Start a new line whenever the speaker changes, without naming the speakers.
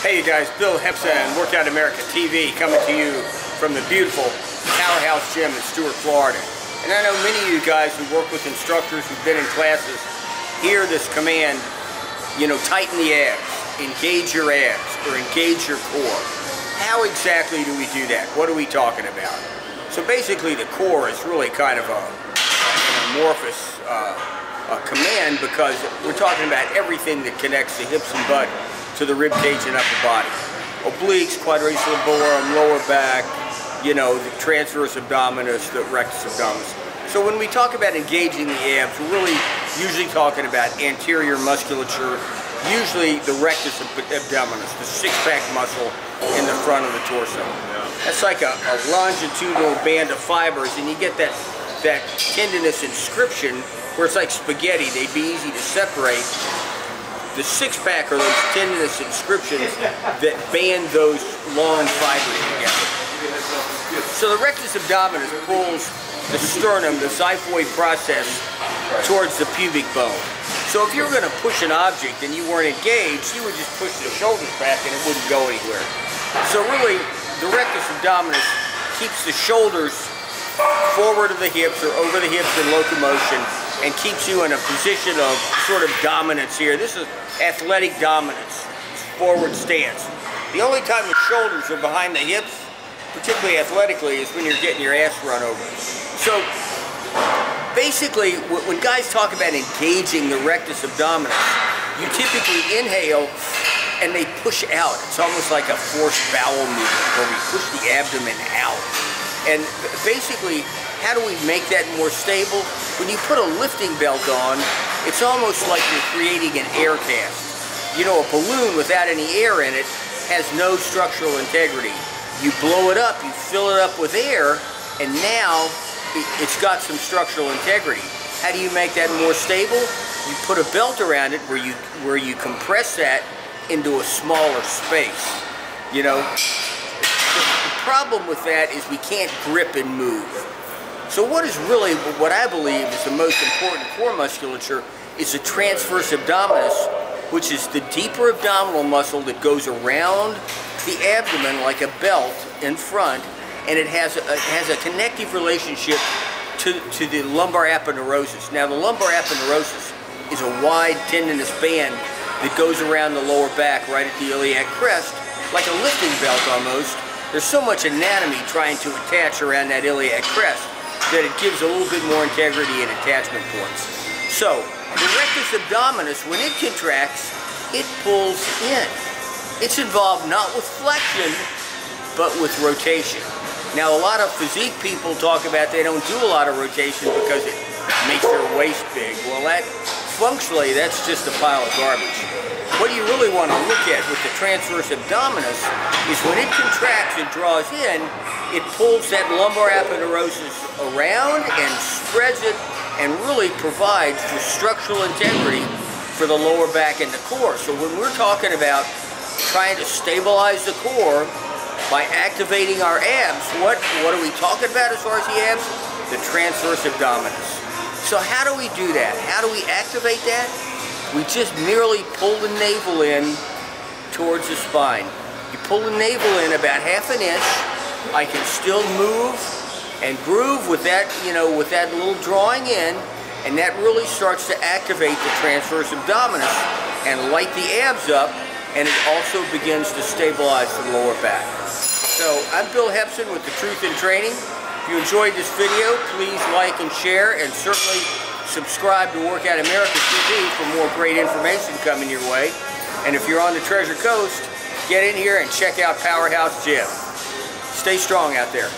Hey you guys, Bill Hepson, Workout America TV, coming to you from the beautiful Powerhouse Gym in Stuart, Florida. And I know many of you guys who work with instructors who've been in classes hear this command, tighten the abs, engage your abs, or engage your core. How exactly do we do that? What are we talking about? So basically the core is really kind of an amorphous command, because we're talking about everything that connects the hips and butt to the rib cage and upper body. Obliques, quadratus lumborum, lower back, the transverse abdominis, the rectus abdominis. So when we talk about engaging the abs, we're really usually talking about anterior musculature, usually the rectus abdominis, the six-pack muscle in the front of the torso. That's like a longitudinal band of fibers, and you get that tendinous inscription where it's like spaghetti. They'd be easy to separate. The six-pack are those tendinous inscriptions that band those long fibers together. So the rectus abdominis pulls the sternum, the xiphoid process, towards the pubic bone. So if you were going to push an object and you weren't engaged, you would just push the shoulders back and it wouldn't go anywhere. So really, the rectus abdominis keeps the shoulders forward of the hips or over the hips in locomotion, and keeps you in a position of sort of dominance here. This is athletic dominance, forward stance. The only time the shoulders are behind the hips, particularly athletically, is when you're getting your ass run over. So basically, when guys talk about engaging the rectus abdominis, you typically inhale and they push out. It's almost like a forced bowel movement where we push the abdomen out. And basically, how do we make that more stable? When you put a lifting belt on, it's almost like you're creating an air cast. A balloon without any air in it has no structural integrity. You blow it up, you fill it up with air, and now it's got some structural integrity. How do you make that more stable? You put a belt around it where you compress that into a smaller space. The problem with that is we can't grip and move. So what I believe is the most important core musculature is the transverse abdominis, which is the deeper abdominal muscle that goes around the abdomen like a belt in front, and it has a connective relationship to the lumbar aponeurosis. Now the lumbar aponeurosis is a wide tendinous band that goes around the lower back right at the iliac crest, like a lifting belt almost. There's so much anatomy trying to attach around that iliac crest that it gives a little bit more integrity and attachment points. So, the rectus abdominis, when it contracts, it pulls in. It's involved not with flexion, but with rotation. Now, a lot of physique people talk about they don't do a lot of rotation because it makes their waist big. Well, functionally, that's just a pile of garbage. What you really want to look at with the transverse abdominis is when it contracts and draws in, it pulls that lumbar aponeurosis around and spreads it and really provides for structural integrity for the lower back and the core. So when we're talking about trying to stabilize the core by activating our abs, what are we talking about as far as the abs? The transverse abdominis. So how do we do that? How do we activate that? We just merely pull the navel in towards the spine. You pull the navel in about ½ inch. I can still move and groove with that, with that little drawing in, and that really starts to activate the transverse abdominis and light the abs up, and it also begins to stabilize the lower back. So I'm Bill Hepson with The Truth in Training. If you enjoyed this video, please like and share, and certainly subscribe to Workout America TV for more great information coming your way. And if you're on the Treasure Coast, get in here and check out Powerhouse Gym. Stay strong out there.